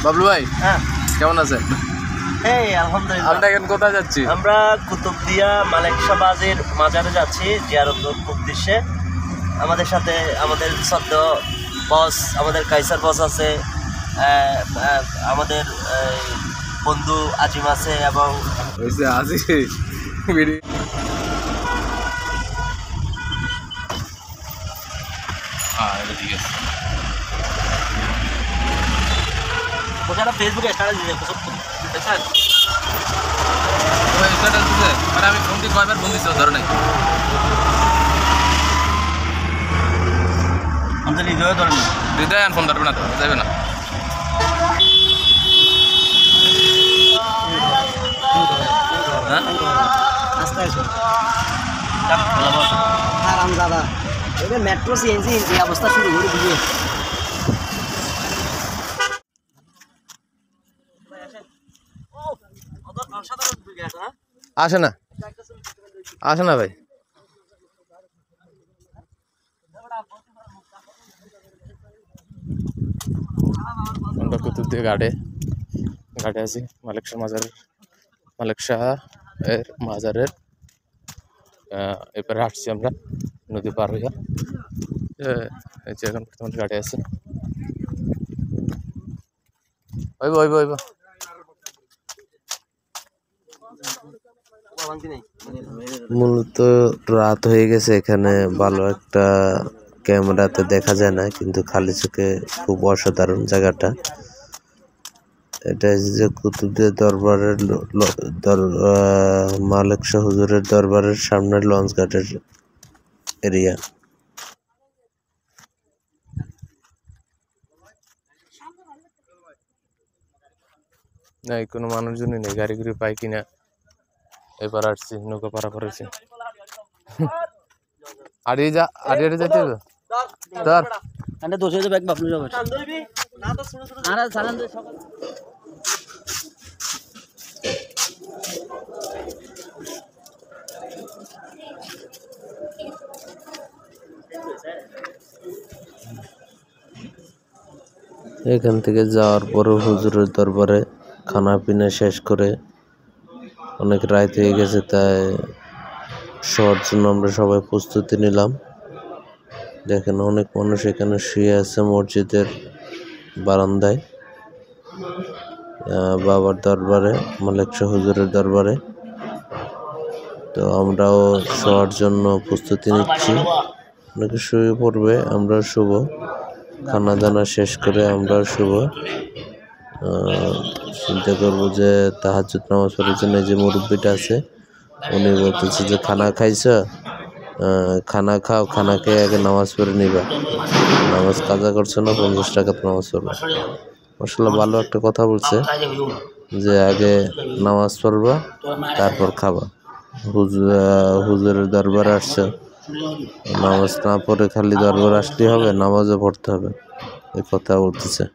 বাবলু ভাই, হ্যাঁ কেমন আছেন? এই আলহামদুলিল্লাহ। আমরা এখন কোথায় যাচ্ছি? আমরা কুতুবদিয়া মালিক শাহবাজের মাজারে যাচ্ছি জিয়ারত উদ্দেশ্যে। আমাদের সাথে আমাদের সদ্য বস, আমাদের কাইসার বস আছে, আমাদের বন্ধু আজিম আছে এবং আজি ঠিক আছে। ওখানে ফেসবুকে স্ট্যাটাস দিতে আমি ফোন দিয়ে কয়বার ফোন দিচ্ছি, ধরো নাই। হৃদয় আর ফোন ধরবে না, তো যাবে না। দাদা এবার মেট্রো সিএনজি যে অবস্থা শুরু করে বুঝিয়ে আসে না, আসে না ভাই। আমরা কুতুবদিয়া ঘাটে আছি। মালিক শাহ এর মাজারের এরপরে হাঁটছি আমরা নদী পার হইয়া। এই যে এখন বর্তমানে ঘাটে আছি। ওইব মূলত রাত হয়ে গেছে, এখানে ভালো একটা ক্যামেরাতে দেখা যায় না, কিন্তু খালি চোখে খুব অসাধারণ জায়গাটা। এটা যে কুতুবদিয়া দরবারের মালিক শাহ হুজুরের দরবারের সামনের লঞ্চ ঘাটের এরিয়া। নাই কোনো মানুষজনই নেই, গাড়ি ঘুরি পাই কিনা। এবার আসছি, নৌকা পাড়া করেছি। আড়িয়ে যাইতে হবে ধর। এখান থেকে যাওয়ার পরে হুজুরের দরবারে খানা পিনা শেষ করে অনেক রাত হয়ে গেছে, তাই শোয়ার জন্য আমরা সবাই প্রস্তুতি নিলাম। দেখেন অনেক মানুষ এখানে শুয়ে আছে মসজিদের বারান্দায়, বাবার দরবারে, মালিক শাহ হুজুরের দরবারে। তো আমরাও শোয়ার জন্য প্রস্তুতি নিচ্ছি। অনেকে শুয়ে পড়বে, আমরা শুভ। খানা দানা শেষ করে আমরা শুভ। চিন্তা করবো যে তাহাজ্জুদ নামাজ পড়ার জন্য যে মুরব্বীটা আছে, উনি বলতেছে যে খানা খাইছ, খানা খাও, খানা খেয়ে আগে নামাজ পড়ে নিবা। নামাজ কাজা করছো না, 50 টাকাতে নামাজ পড়বে। আসলে ভালো একটা কথা বলছে যে আগে নামাজ পড়বা, তারপর খাবা। হুজুরের দরবারে আসছে, নামাজ না পড়ে খালি দরবার আসলেই হবে, নামাজও পড়তে হবে, এই কথা বলতেছে।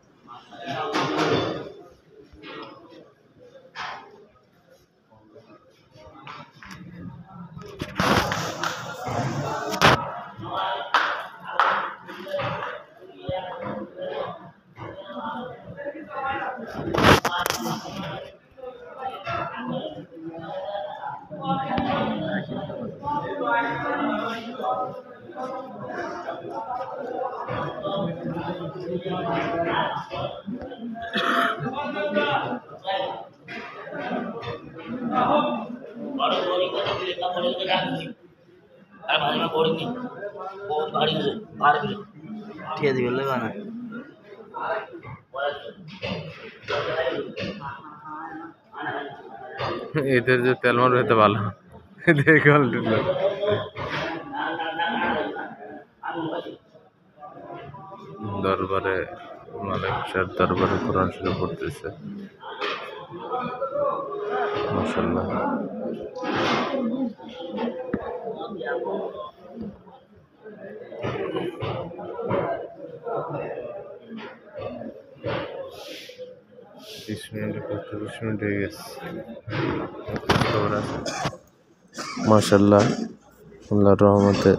এদের যে তেল মারবে তো ভালো দেখে দরবারে মালিক শাহ দরবারে কোরআন শরীফ পড়তেছে। মাশাআল্লাহ। মাশাআল্লাহ, আল্লাহর রহমতে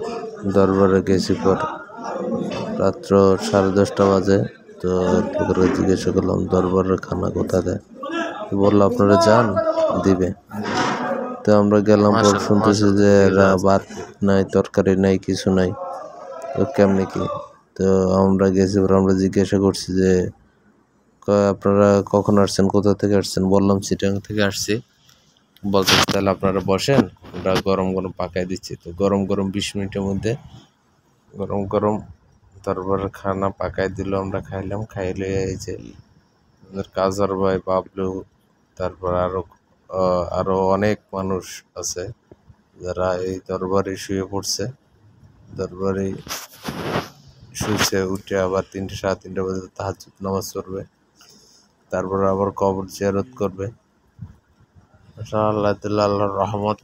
দরবারে গেছি পর রাত্র 10:30 বাজে। তো লোকেরা জিজ্ঞাসা করলাম দরবারের খানা কোথা দেয়, বললো আপনারা যান দিবে। তো আমরা গেলাম, পর শুনতেছি যে এরা ভাত নাই, তরকারি নাই, কিছু নাই, তো কেমনি কি। তো আমরা গেছি, আমরা জিজ্ঞাসা করছি যে আপনারা কখন আসছেন, কোথা থেকে আসছেন, বললাম চিটাং থেকে আসছি। বলতে তাহলে আপনারা বসেন, ওটা গরম গরম পাকাই দিচ্ছি। তো গরম গরম 20 মিনিটের মধ্যে গরম গরম তারপরে খানা পাকাই দিল, আমরা খাইলাম। খাইলে এই যে আমাদের কাজার ভাই, বাবলু, তারপর আরো অনেক মানুষ আছে যারা এই দরবারে শুয়ে পড়ছে। দরবারে শুয়েছে, উঠে আবার 3টে সাড়ে 3টে বাজে তাহাজ্জুদ নামাজ পড়বে, তারপর আবার কবর জিয়ারত করবে। আল্লাহ আল্লাহর রহমত।